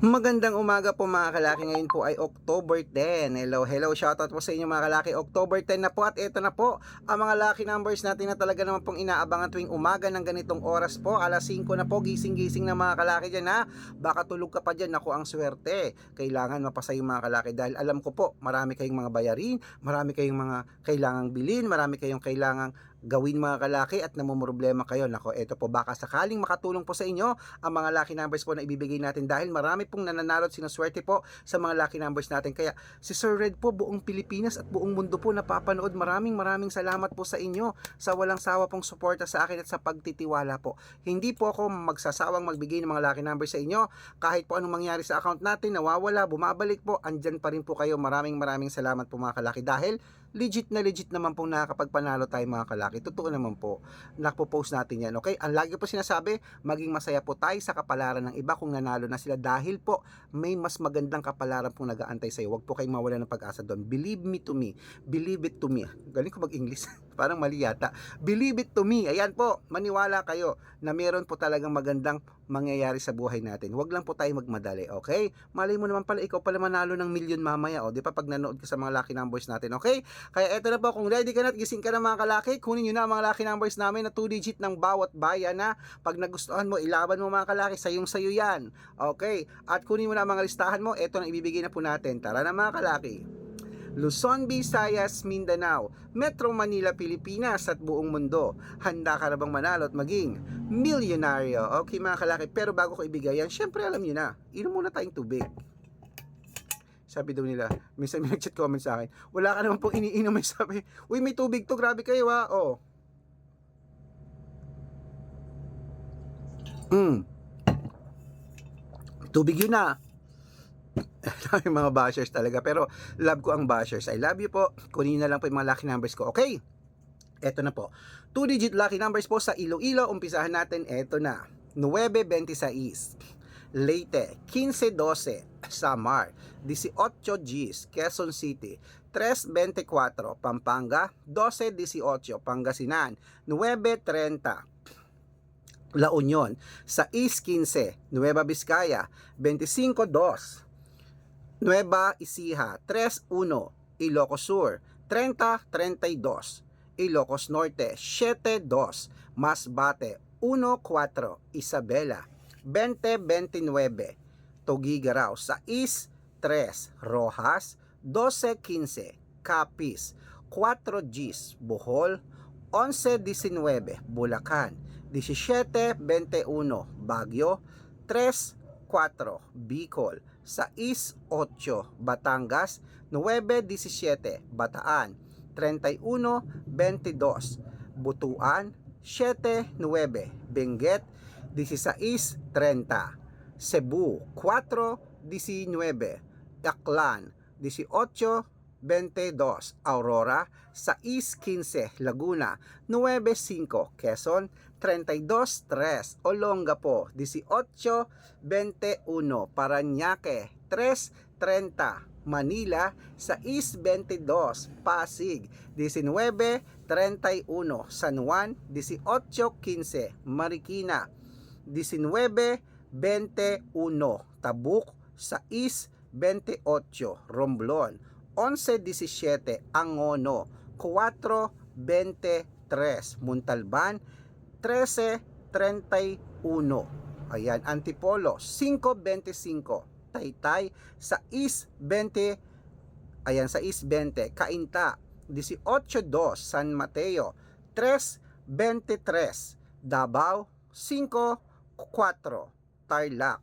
Magandang umaga po mga kalaki. Ngayon po ay October 10. Hello, shoutout po sa inyo mga kalaki. October 10 na po at ito na po ang mga lucky numbers natin na talaga naman pong inaabangan tuwing umaga ng ganitong oras po. Alas 5 na po, gising-gising na mga kalaki dyan ha. Baka tulog ka pa dyan, naku ang swerte. Kailangan mapasa yung mga kalaki dahil alam ko po, marami kayong mga bayarin, marami kayong mga kailangang bilhin, marami kayong kailangang gawin mga kalaki at namumroblema kayo. Nako, ito po baka sakaling makatulong po sa inyo ang mga lucky numbers po na ibibigay natin dahil marami pong nananalo at sinuswerte po sa mga lucky numbers natin. Kaya si Sir Red po, buong Pilipinas at buong mundo po napapanood. Maraming salamat po sa inyo sa walang sawa pong suporta sa akin at sa pagtitiwala po. Hindi po ako magsasawang magbigay ng mga lucky numbers sa inyo. Kahit po anong mangyari sa account natin, nawawala, bumabalik po, andyan pa rin po kayo. Maraming salamat po mga kalaki dahil legit naman pong nakakapagpanalo tayo mga kalaki. Totoo naman po. Nakpo-post natin yan. Okay? Ang lagi po sinasabi, maging masaya po tayo sa kapalaran ng iba kung nanalo na sila dahil po may mas magandang kapalaran pong nag-aantay sa iyo. Huwag po kayong mawala ng pag-asa doon. Believe me to me. Believe it to me. Galing ko mag-English. Parang mali yata. Believe it to me. Ayan po. Maniwala kayo na meron po talagang magandang mangyayari sa buhay natin. Huwag lang po tayo magmadali. Okay? Malay mo naman pala, ikaw pala manalo ng milyon mamaya. O, di pa pag nanood ka sa mga lucky numbers natin. Okay? Kaya eto na po, kung ready ka na at gising ka na mga kalaki, kunin nyo na ang mga lucky numbers namin na 2 digit ng bawat bayan na pag nagustuhan mo, ilaban mo mga kalaki, sayong-sayo yan. Okay, at kunin mo na ang mga listahan mo, eto na ibibigay na po natin. Tara na mga kalaki. Luzon, Visayas, Mindanao, Metro Manila, Pilipinas at buong mundo. Handa ka na bang manalo at maging milyonaryo? Okay mga kalaki, pero bago ko ibigay yan, syempre alam nyo na, inom muna tayong tubig. Sabi daw nila, minsan may nag-chat comment sa akin, wala ka naman pong iniinom. May sabi, uy may tubig to, grabe kayo ha. Oh. Tubig yun na. Dami mga bashers talaga, pero love ko ang bashers. I love you po. Kunin na lang po yung mga lucky numbers ko. Okay, eto na po. 2 digit lucky numbers po sa Iloilo. Umpisahan natin, eto na. 926 Leyte, 1512 Samar, 18 Gis, Quezon City, 324 Pampanga, 1218 Pangasinan, 930 La Union, 615 Nueva Vizcaya, 25-2 Nueva Ecija, 3-1 Ilocos Sur, 30-32 Ilocos Norte, 7-2 Masbate, 1-4 Isabela, 20-29 Tuguegarao, 6-3 Rojas, 12-15 Capiz, 4 Gis Bohol, 11-19 Bulacan, 17-21 Baguio, 3-4 Bicol, 6-8 Batangas, 9-17 Bataan, 31-22 Butuan, 7-9 Benguet, 16-30 Cebu, 4-19 Aklan, 18-22 Aurora, 6-15 Laguna, 9-5 Quezon, 32-3 Olongapo, 18-21 Parañaque, 3-30 Manila, 6-22 Pasig, 19-31 San Juan, 18-15 Marikina, 19-21 Tabuk, 6-28 Romblon, 11-17 Angono, 4-23 Montalban, 13-31 ayan, Antipolo, 5-25 Taytay, 6-20 ayan, 6-20 Cainta, 18-2 San Mateo, 3-23 Davao, 5-4 Tarlac,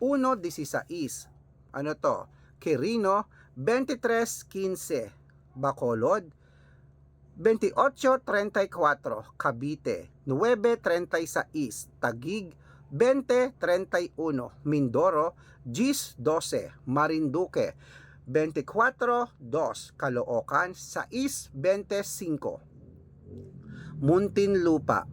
1-16 ano to, Quirino, 23-15 Bacolod, 28-34 Cavite, 9-36 Taguig, 20-31 Mindoro, 10-12 Marinduque, 24-2 Caloocan, 6-25 Muntinlupa,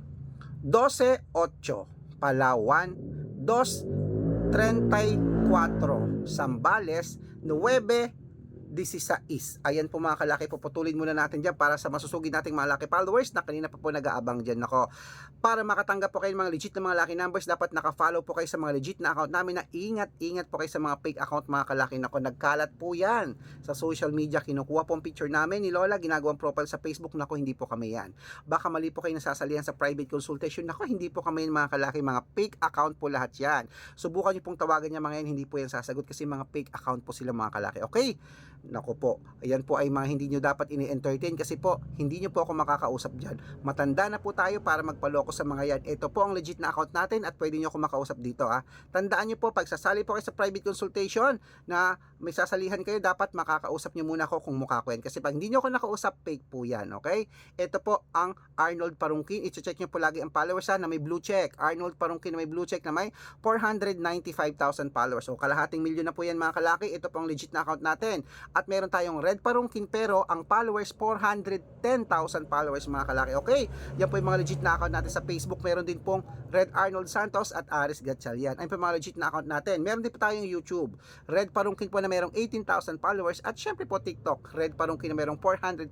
12-8 Palawan, 2-34 Zambales, 9 16. Ayan po mga kalaki, puputulin muna natin dyan para sa masusugid nating mga lucky followers na kanina pa po nag-aabang dyan. Nako, para makatanggap po kayo ng mga legit na mga lucky numbers, dapat naka-follow po kayo sa mga legit na account namin na ingat po kayo sa mga fake account mga kalaki. Nako, nagkalat po yan sa social media. Kinukuha po ang picture namin ni Lola, ginagawang profile sa Facebook. Nako, hindi po kami yan. Baka mali po kayo nasasalihan sa private consultation. Nako, hindi po kami mga kalaki, mga fake account po lahat yan. Subukan nyo pong tawagan niya mga yan, hindi po yan sasagot kasi mga fake account po sila mga kalaki. Okay? Nako po, ayan po ay mga hindi nyo dapat ini-entertain kasi po, hindi nyo po ako makakausap dyan. Matanda na po tayo para magpaloko sa mga yan. Ito po ang legit na account natin at pwede nyo ako makausap dito ha. Tandaan nyo po, pag sasali po kayo sa private consultation na may sasalihan kayo, dapat makakausap nyo muna ako kung mukha ko yan. Kasi pag hindi nyo ako nakausap, fake po yan, okay? Ito po ang Arnold Parungkin. I-check nyo po lagi ang followers ha, na may blue check. Arnold Parungkin na may blue check na may 495,000 followers. So kalahating milyon na po yan mga kalaki. Ito po ang legit na account natin. At meron tayong Red Parungkin pero ang followers 410,000 followers mga kalaki. Okay? Yan po yung mga legit na account natin sa Facebook. Meron din pong Red Arnold Santos at Aris Gatchalian. Ayun po yung mga legit na account natin. Meron din po tayong YouTube. Red Parungkin po na merong 18,000 followers at syempre po TikTok. Red Parungkin na merong 449,000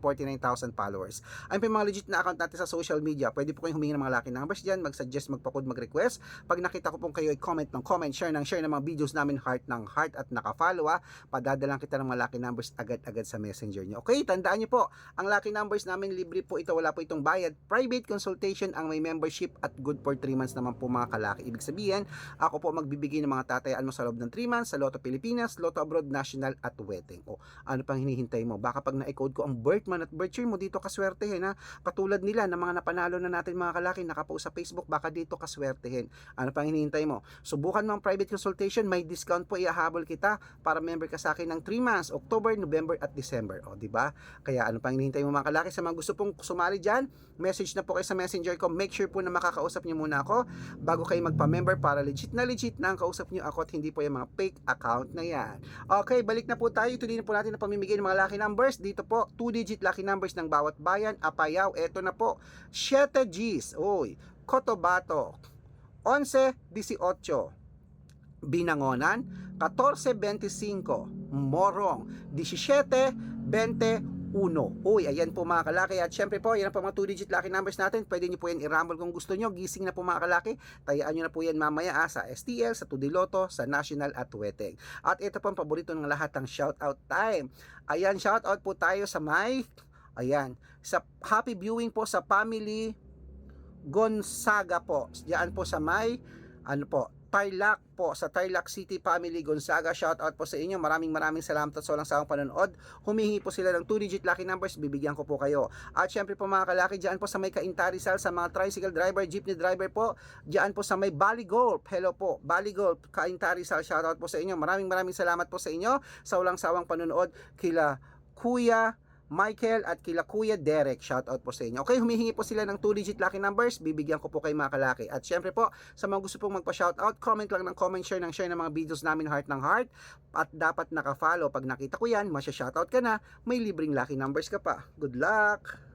followers. Ayun po yung mga legit na account natin sa social media. Pwede po kayong humingi ng mga lucky numbers dyan, mag-suggest, magpa-code, mag-request. Pag nakita ko pong kayo ay comment ng comment, share ng mga videos namin, heart ng heart at naka-follow padadalang kita ng mga lucky numbers agad-agad sa messenger nyo. Okay, tandaan nyo po, ang lucky numbers namin libre po ito, wala po itong bayad. Private consultation ang may membership at good for 3 months naman po mga kalaki. Ibig sabihin, ako po magbibigay ng mga tatayaan mo sa loob ng 3 months sa Lotto Pilipinas, Lotto Abroad, National at Wedding. O, ano pang hinihintay mo? Baka pag na-code ko ang birth month at birth year mo, dito kaswertehin ha. Katulad nila ng mga napanalo na natin mga kalaki, nakapost sa Facebook, baka dito kaswertehin. Ano pang hinihintay mo? Subukan mo ang private consultation, may discount po iahabol kita para member ka sa akin ng 3 months, October, November at December. O, di ba? Kaya ano pang hinihintay mo mga kalaki? Sa mga gusto pong sumali diyan, message na po kayo sa Messenger ko. Make sure po na makakausap niyo muna ako bago kayo magpa-member para legit na ang kausap niyo ako at hindi po yung mga fake account na yan. Okay, balik na po tayo. Tuloy na po natin ang pamimigay ng mga lucky numbers. Dito po, 2-digit lucky numbers ng bawat bayan. Apayao, eto na po. 7 Gs. Uy, Cotabato. 11-18. Binangonan, 14-25, Morong, 17-21. Uy, ayan po mga kalaki. At syempre po, yan po mga 2-digit lucky numbers natin. Pwede nyo po yan i-rumble kung gusto nyo. Gising na po mga kalaki. Tayaan nyo na po yan mamaya sa STL, sa 2D Lotto, sa National at Wedding. At ito po ang paborito ng lahat, ng shoutout time. Ayan, shoutout po tayo sa ayan, sa happy viewing po sa family Gonzaga po. Diyan po sa Tarlac po, sa Tarlac City Family Gonzaga. Shoutout po sa inyo. Maraming salamat at sa walang sawang panonood. Humihingi po sila ng 2-digit lucky numbers, bibigyan ko po kayo. At syempre po mga kalaki, diyan po sa may Cainta Rizal, sa mga tricycle driver, jeepney driver po, diyan po sa may Bali Golf. Hello po, Bali Golf, Cainta Rizal. Shoutout po sa inyo. Maraming salamat po sa inyo sa walang sawang panonood. Kila Kuya Michael at kila Kuya Derek, shoutout po sa inyo. Okay, humihingi po sila ng 2-digit lucky numbers, bibigyan ko po kay mga kalaki. At syempre po, sa mga gusto pong magpa-shoutout, comment lang ng comment, share ng mga videos namin, heart ng heart. At dapat naka-follow. Pag nakita ko yan, masya-shoutout ka na, may libreng lucky numbers ka pa. Good luck!